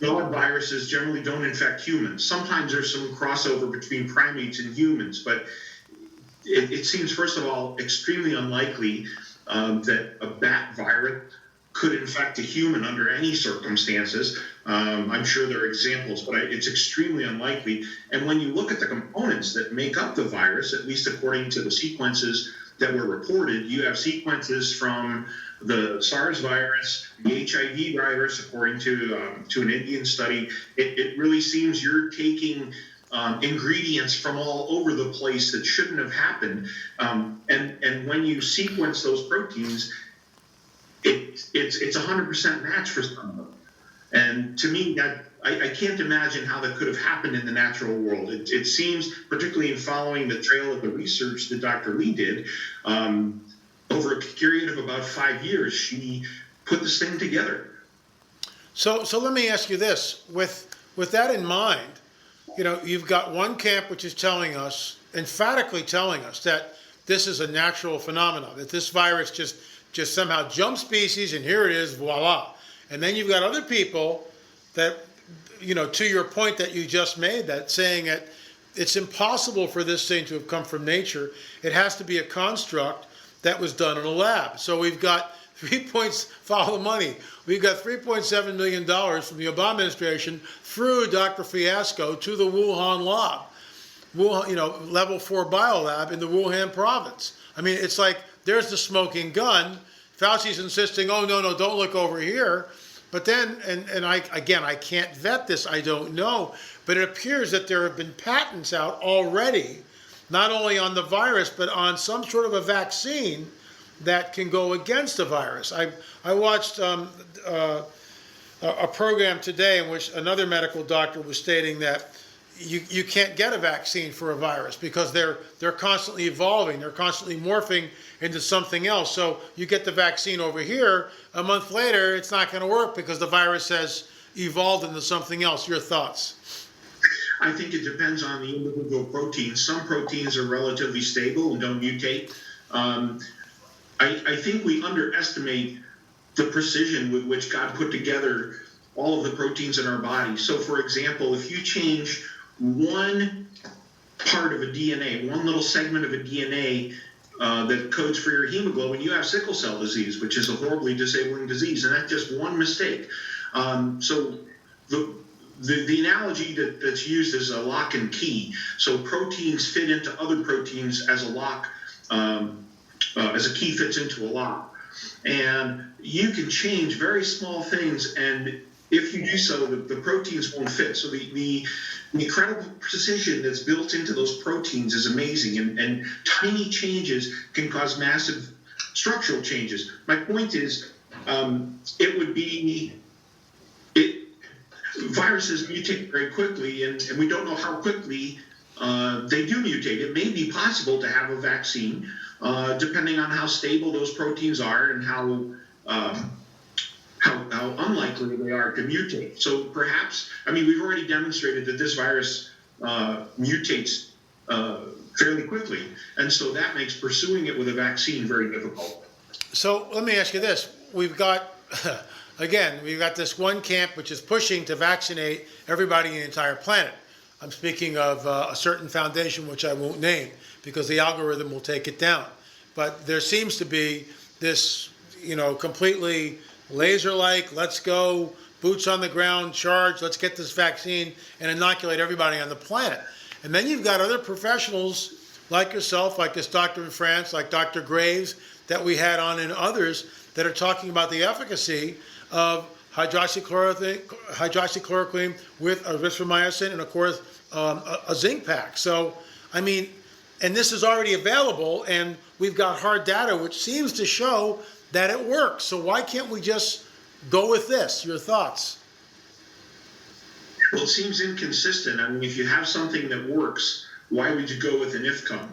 dog viruses generally don't infect humans. Sometimes there's some crossover between primates and humans, but it seems, first of all, extremely unlikely that a bat virus could infect a human under any circumstances. I'm sure there are examples, but it's extremely unlikely. And when you look at the components that make up the virus, at least according to the sequences that were reported, you have sequences from the SARS virus, the HIV virus, according to an Indian study. It really seems you're taking ingredients from all over the place that shouldn't have happened. And when you sequence those proteins, it's 100% match for some of them. And to me, that I can't imagine how that could have happened in the natural world. It seems, particularly in following the trail of the research that Dr. Lee did, over a period of about 5 years, she put this thing together. So let me ask you this: with that in mind, you've got one camp which is telling us, emphatically telling us, that this is a natural phenomenon, that this virus just somehow jumped species and here it is, voila. And then you've got other people that, to your point that you just made, that saying that it's impossible for this thing to have come from nature. It has to be a construct that was done in a lab. So we've got follow the money. We've got $3.7 million from the Obama administration through Dr. Fiasco to the Wuhan lab, level 4 biolab in the Wuhan province. I mean, it's like there's the smoking gun. Fauci's insisting, oh, no, don't look over here. But then, and I can't vet this, I don't know, but it appears that there have been patents out already, not only on the virus, but on some sort of a vaccine that can go against the virus. I watched a program today in which another medical doctor was stating that you can't get a vaccine for a virus because they're constantly evolving, they're constantly morphing into something else. So you get the vaccine over here, a month later it's not going to work because the virus has evolved into something else. Your thoughts? I think it depends on the individual proteins. Some proteins are relatively stable and don't mutate. I think we underestimate the precision with which God put together all of the proteins in our body. So, for example, if you change one part of a DNA, one little segment of a DNA that codes for your hemoglobin, you have sickle cell disease, which is a horribly disabling disease, and that's just one mistake. So the analogy that's used is a lock and key. So proteins fit into other proteins as a lock, as a key fits into a lock. And you can change very small things, and if you do so, the proteins won't fit. So the incredible precision that's built into those proteins is amazing, and tiny changes can cause massive structural changes. My point is, viruses mutate very quickly, and we don't know how quickly they do mutate. It may be possible to have a vaccine, how unlikely they are to mutate. So perhaps, I mean, we've already demonstrated that this virus mutates fairly quickly, and so that makes pursuing it with a vaccine very difficult. So let me ask you this. We've got, again, we've got this one camp which is pushing to vaccinate everybody in the entire planet. I'm speaking of a certain foundation which I won't name because the algorithm will take it down. But there seems to be this, completely laser-like, let's go, boots on the ground, charge, let's get this vaccine and inoculate everybody on the planet. And then you've got other professionals like yourself, like this doctor in France, like Dr. Graves that we had on, and others that are talking about the efficacy of hydroxychloroquine with erythromycin and, of course, a zinc pack. So, I mean, and this is already available, and we've got hard data which seems to show that it works. So why can't we just go with this? Your thoughts? Well, it seems inconsistent. I mean, if you have something that works, why would you go with an IFCOM?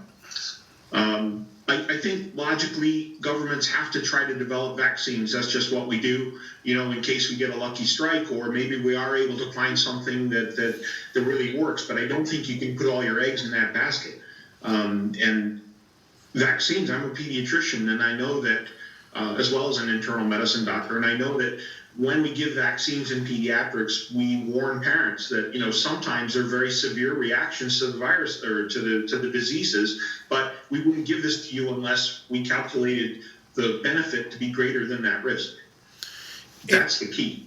I think logically governments have to try to develop vaccines. That's just what we do, in case we get a lucky strike, or maybe we are able to find something that really works. But I don't think you can put all your eggs in that basket. And vaccines, I'm a pediatrician, and I know that, as well as an internal medicine doctor, and I know that when we give vaccines in pediatrics, we warn parents that, sometimes there are very severe reactions to the virus or to the diseases, but we wouldn't give this to you unless we calculated the benefit to be greater than that risk. That's the key.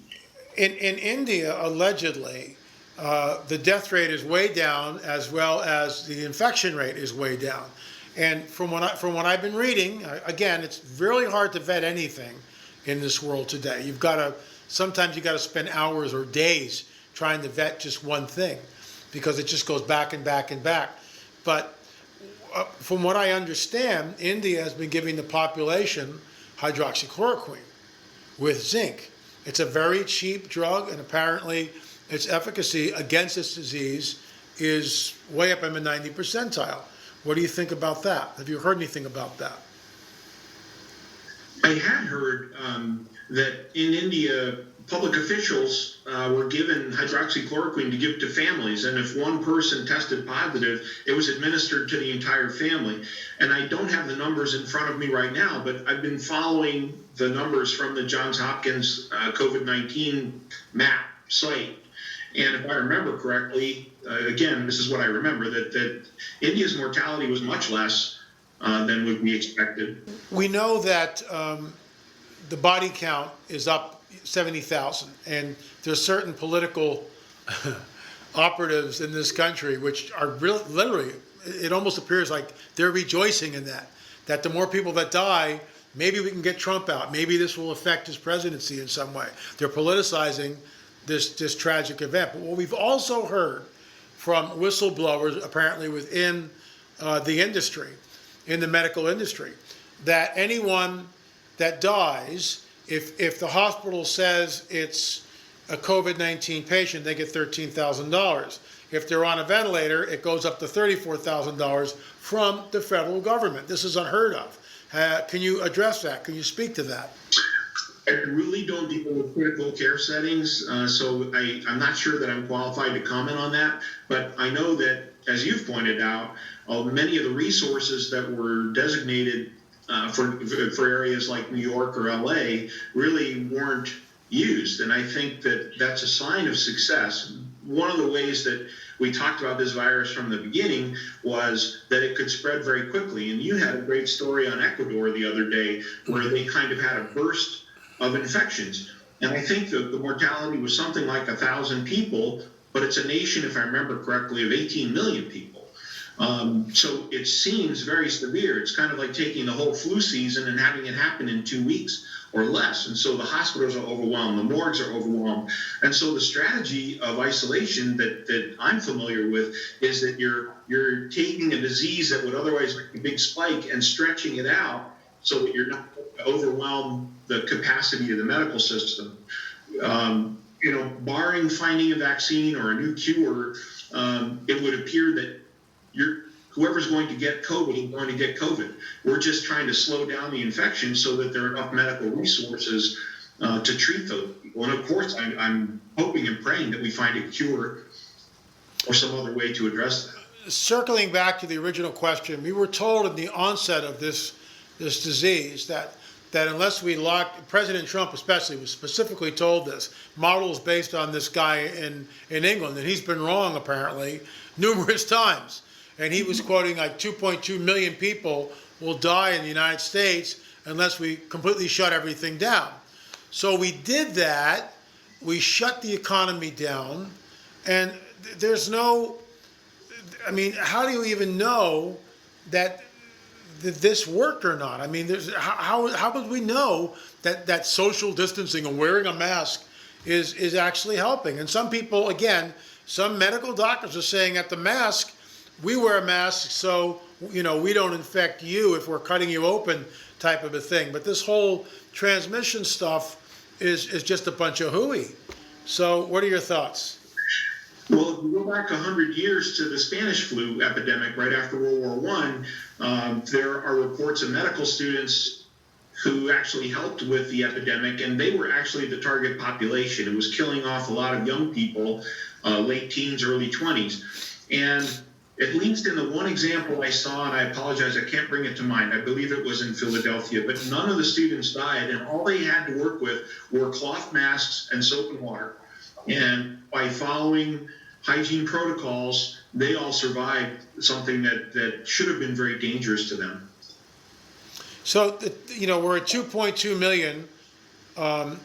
In India, allegedly, the death rate is way down, as well as the infection rate is way down. And from what I've been reading, again, it's really hard to vet anything in this world today. Sometimes you got to spend hours or days trying to vet just one thing, because it just goes back and back and back. But from what I understand, India has been giving the population hydroxychloroquine with zinc. It's a very cheap drug, and apparently its efficacy against this disease is way up in the 90th percentile. What do you think about that? Have you heard anything about that? I had heard that in India, public officials were given hydroxychloroquine to give to families, and if one person tested positive, it was administered to the entire family. And I don't have the numbers in front of me right now, but I've been following the numbers from the Johns Hopkins COVID-19 map site. And if I remember correctly, again, this is what I remember, that India's mortality was much less than would be expected. We know that the body count is up 70,000, and there's certain political operatives in this country which are literally, it almost appears like they're rejoicing in that the more people that die, maybe we can get Trump out. Maybe this will affect his presidency in some way. They're politicizing this tragic event. But what we've also heard from whistleblowers, apparently within the industry, in the medical industry, that anyone that dies, if the hospital says it's a COVID-19 patient, they get $13,000. If they're on a ventilator, it goes up to $34,000 from the federal government. This is unheard of. Can you address that? Can you speak to that? I really don't deal with critical care settings, so I'm not sure that I'm qualified to comment on that. But I know that, as you've pointed out, many of the resources that were designated for areas like New York or LA really weren't used. And I think that that's a sign of success. One of the ways that we talked about this virus from the beginning was that it could spread very quickly. And you had a great story on Ecuador the other day where they kind of had a burst of infections. And I think that the mortality was something like 1,000 people, but it's a nation, if I remember correctly, of 18 million people. So it seems very severe. It's kind of like taking the whole flu season and having it happen in 2 weeks or less. And so the hospitals are overwhelmed, the morgues are overwhelmed. And so the strategy of isolation that I'm familiar with is that you're taking a disease that would otherwise make a big spike and stretching it out so that you're not overwhelm the capacity of the medical system. Barring finding a vaccine or a new cure, it would appear that whoever's going to get COVID is going to get COVID. We're just trying to slow down the infection so that there are enough medical resources to treat those people. And of course, I'm hoping and praying that we find a cure or some other way to address that. Circling back to the original question, we were told in the onset of this disease that unless we lock, President Trump especially was specifically told this, models based on this guy in England, and he's been wrong apparently numerous times. And he was quoting like 2.2 million people will die in the United States unless we completely shut everything down. So we did that, we shut the economy down, and there's no, I mean, how do you even know that this worked or not? I mean, how would we know that social distancing and wearing a mask is actually helping? And some people, again, some medical doctors are saying that the mask, we wear a mask so, we don't infect you if we're cutting you open type of a thing. But this whole transmission stuff is just a bunch of hooey. So what are your thoughts? Well, if we go back 100 years to the Spanish flu epidemic right after World War I, there are reports of medical students who actually helped with the epidemic, and they were actually the target population. It was killing off a lot of young people, late teens, early 20s. And at least in the one example I saw, and I apologize, I can't bring it to mind, I believe it was in Philadelphia, but none of the students died, and all they had to work with were cloth masks and soap and water. And by following hygiene protocols, they all survived something that should have been very dangerous to them. So, we're at 2.2 million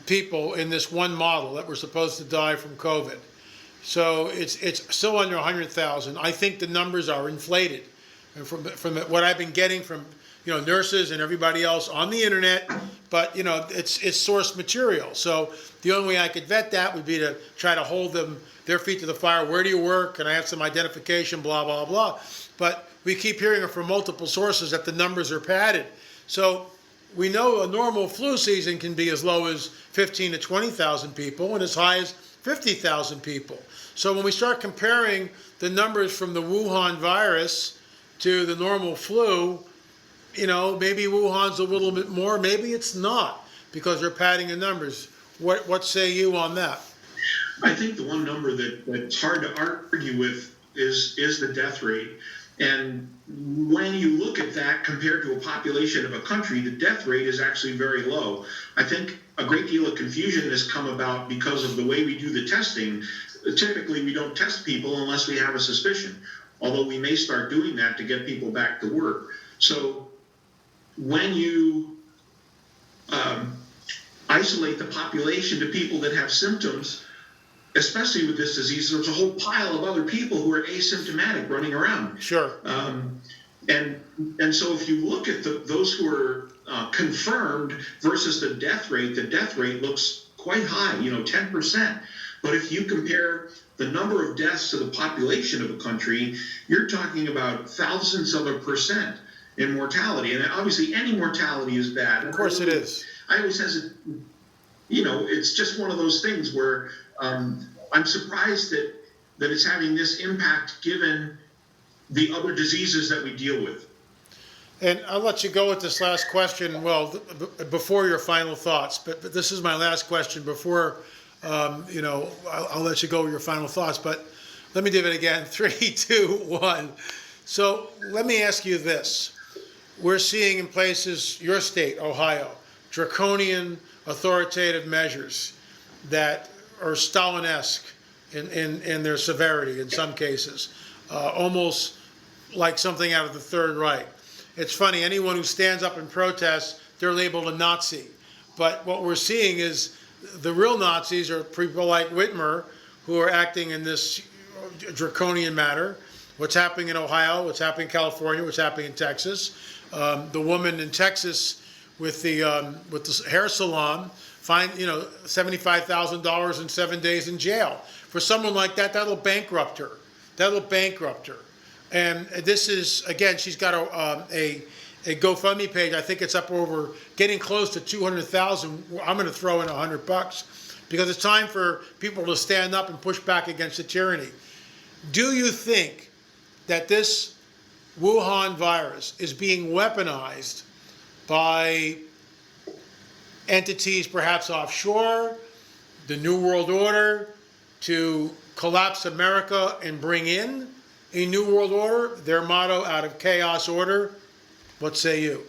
people in this one model that were supposed to die from COVID. So it's still under 100,000. I think the numbers are inflated. And from what I've been getting from nurses and everybody else on the internet, but it's source material. So the only way I could vet that would be to try to hold their feet to the fire. Where do you work? Can I have some identification? Blah blah blah. But we keep hearing from multiple sources that the numbers are padded. So we know a normal flu season can be as low as 15 to 20,000 people and as high as 50,000 people. So when we start comparing the numbers from the Wuhan virus to the normal flu, maybe Wuhan's a little bit more, maybe it's not, because they're padding the numbers. What say you on that? I think the one number that's hard to argue with is the death rate. And when you look at that compared to a population of a country, the death rate is actually very low. I think a great deal of confusion has come about because of the way we do the testing. Typically, we don't test people unless we have a suspicion, although we may start doing that to get people back to work. So when you isolate the population to people that have symptoms, especially with this disease, there's a whole pile of other people who are asymptomatic running around. Sure. And so if you look at those who are confirmed versus the death rate looks quite high, 10%. But if you compare the number of deaths to the population of a country, you're talking about thousands of a percent in mortality. And obviously any mortality is bad. Of course it is. I always hesitate, it's just one of those things where I'm surprised that it's having this impact given the other diseases that we deal with. And I'll let you go with this last question, before your final thoughts, but this is my last question before, I'll let you go with your final thoughts, but let me do it again. 3, 2, 1. So let me ask you this. We're seeing in places, your state, Ohio, draconian authoritative measures that are Stalin-esque in their severity in some cases, almost like something out of the Third Reich. It's funny, anyone who stands up and protests, they're labeled a Nazi. But what we're seeing is the real Nazis are people like Whitmer who are acting in this draconian manner. What's happening in Ohio, what's happening in California, what's happening in Texas. The woman in Texas with the hair salon fined $75,000 in 7 days in jail. For someone like that, that'll bankrupt her. And this is, again, she's got a GoFundMe page. I think it's up over, getting close to 200,000. I'm going to throw in $100 because it's time for people to stand up and push back against the tyranny. Do you think that this Wuhan virus is being weaponized by entities perhaps offshore, the New World Order, to collapse America and bring in a New World Order, their motto, out of chaos, order. What say you?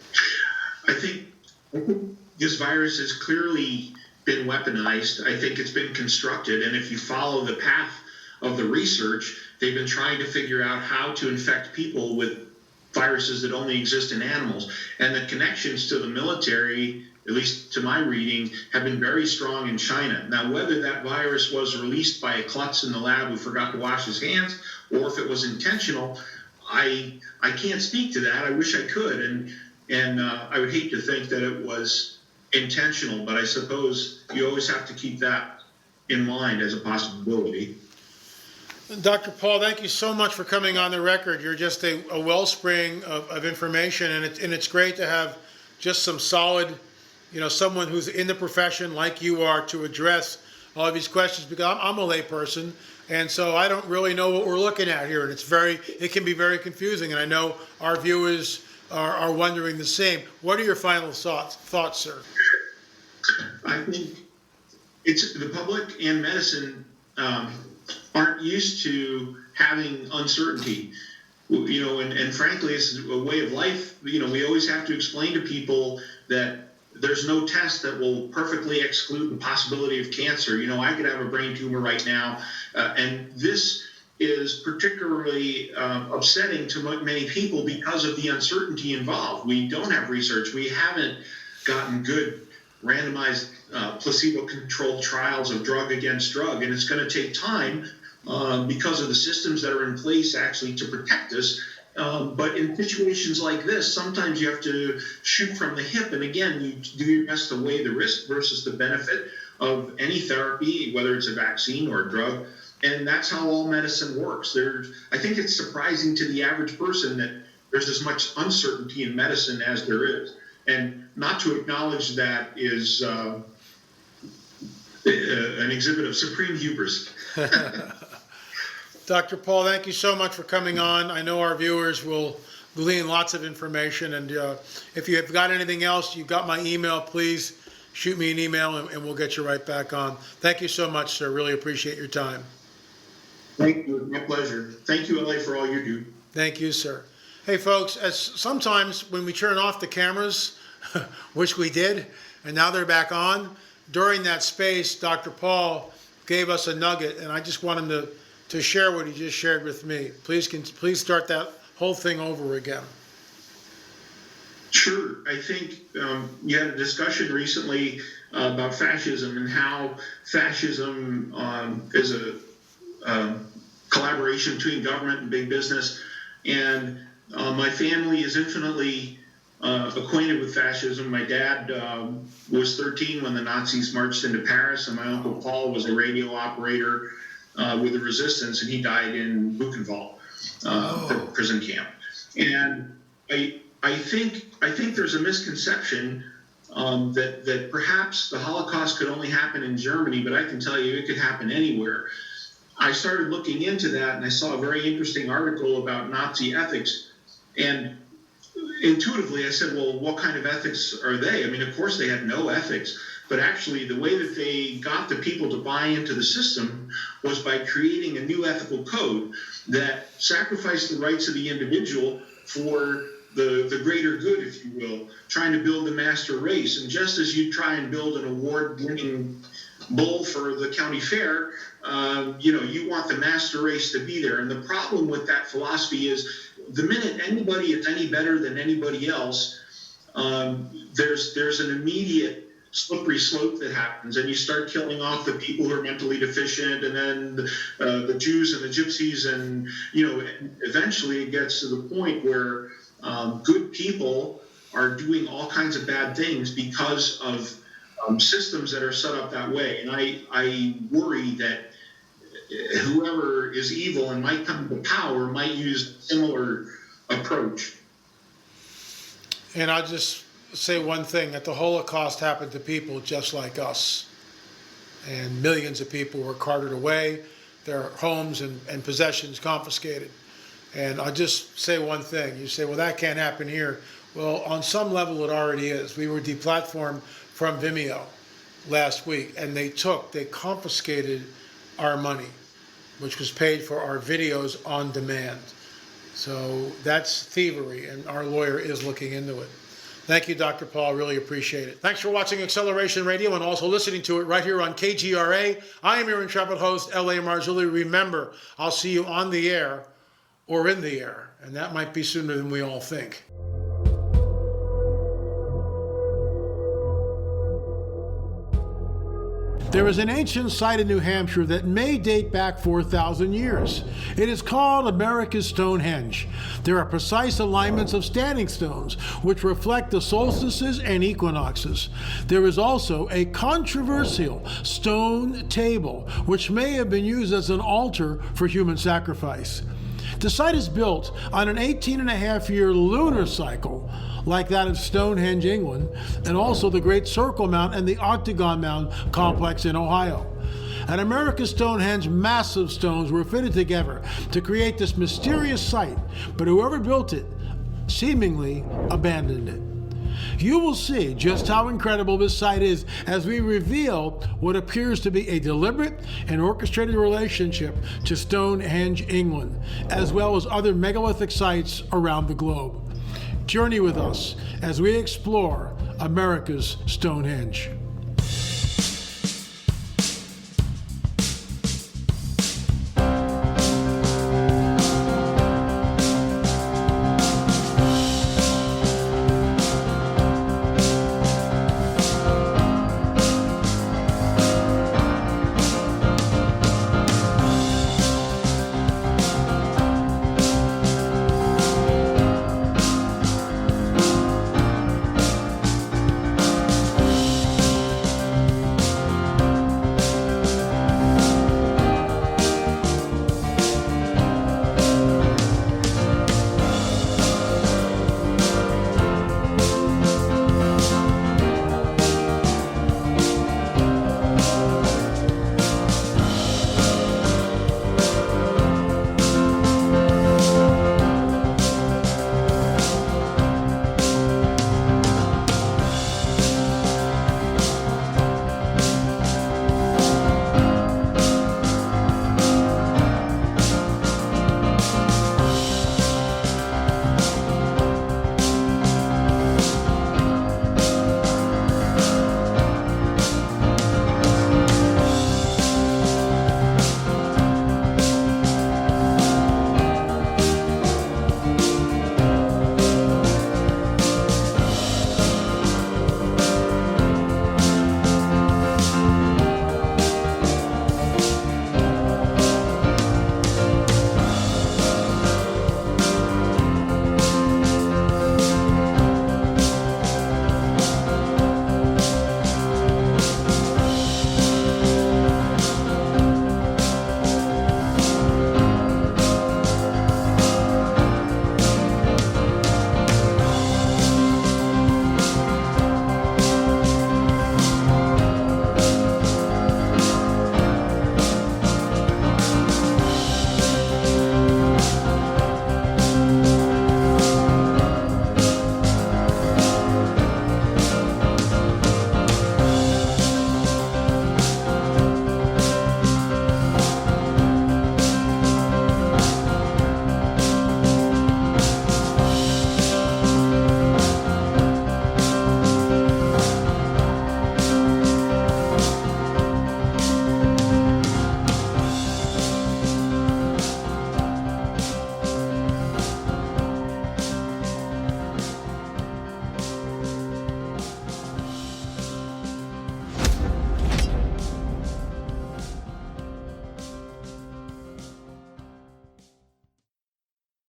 I think this virus has clearly been weaponized. I think it's been constructed, and if you follow the path of the research, they've been trying to figure out how to infect people with viruses that only exist in animals. And the connections to the military, at least to my reading, have been very strong in China. Now, whether that virus was released by a klutz in the lab who forgot to wash his hands, or if it was intentional, I can't speak to that. I wish I could, and I would hate to think that it was intentional, but I suppose you always have to keep that in mind as a possibility. Dr. Paul, thank you so much for coming on the record. You're just a wellspring of information, and it's great to have just some solid, someone who's in the profession like you are to address all of these questions, because I'm a lay person, and so I don't really know what we're looking at here, and it can be very confusing, and I know our viewers are wondering the same. What are your final thoughts, sir? I think it's the public and medicine aren't used to having uncertainty, and frankly, it's a way of life. We always have to explain to people that there's no test that will perfectly exclude the possibility of cancer. I could have a brain tumor right now, and this is particularly upsetting to many people because of the uncertainty involved. We don't have research. We haven't gotten good randomized placebo-controlled trials of drug against drug, and it's going to take time because of the systems that are in place actually to protect us. But in situations like this, sometimes you have to shoot from the hip, and again, you do your best to weigh the risk versus the benefit of any therapy, whether it's a vaccine or a drug. And that's how all medicine works. I think it's surprising to the average person that there's as much uncertainty in medicine as there is. And not to acknowledge that is an exhibit of supreme hubris. Dr. Paul, thank you so much for coming on. I know our viewers will glean lots of information, and if you have got anything else, you've got my email, please shoot me an email and we'll get you right back on. Thank you so much, sir. Really appreciate your time. Thank you. My pleasure. Thank you, LA, for all you do. Thank you, sir. Hey, folks, as sometimes when we turn off the cameras, which we did, and now they're back on, during that space, Dr. Paul gave us a nugget, and I just want him to share what he just shared with me. Please start that whole thing over again. Sure. I think you had a discussion recently about fascism and how fascism is a collaboration between government and big business. And my family is infinitely acquainted with fascism. My dad was 13 when the Nazis marched into Paris, and my Uncle Paul was a radio operator with the resistance, and he died in Buchenwald prison camp. And I think there's a misconception that perhaps the Holocaust could only happen in Germany, but I can tell you it could happen anywhere. I started looking into that, and I saw a very interesting article about Nazi ethics. And intuitively, I said, well, what kind of ethics are they? I mean, of course, they had no ethics. But actually, the way that they got the people to buy into the system was by creating a new ethical code that sacrificed the rights of the individual for the greater good, if you will, trying to build the master race. And just as you try and build an award-winning bull for the county fair, you want the master race to be there. And the problem with that philosophy is the minute anybody is any better than anybody else, there's an immediate slippery slope that happens, and you start killing off the people who are mentally deficient, and then the Jews and the gypsies, and eventually it gets to the point where good people are doing all kinds of bad things because of systems that are set up that way. And I worry that whoever is evil and might come to power might use a similar approach. And I'll just say one thing, that the Holocaust happened to people just like us. And millions of people were carted away, their homes and possessions confiscated. And I'll just say one thing. You say, well, that can't happen here. Well, on some level, it already is. We were deplatformed from Vimeo last week, and they confiscated our money, which was paid for our videos on demand. So that's thievery, and our lawyer is looking into it. Thank you, Dr. Paul. Really appreciate it. Thanks for watching Acceleration Radio and also listening to it right here on KGRA. I am your intrepid host, L.A. Marzulli. Remember, I'll see you on the air or in the air, and that might be sooner than we all think. There is an ancient site in New Hampshire that may date back 4,000 years. It is called America's Stonehenge. There are precise alignments of standing stones, which reflect the solstices and equinoxes. There is also a controversial stone table, which may have been used as an altar for human sacrifice. The site is built on an 18-and-a-half-year lunar cycle, like that of Stonehenge, England, and also the Great Circle Mound and the Octagon Mound complex in Ohio. At America's Stonehenge, massive stones were fitted together to create this mysterious site, but whoever built it seemingly abandoned it. You will see just how incredible this site is as we reveal what appears to be a deliberate and orchestrated relationship to Stonehenge, England, as well as other megalithic sites around the globe. Journey with us as we explore America's Stonehenge.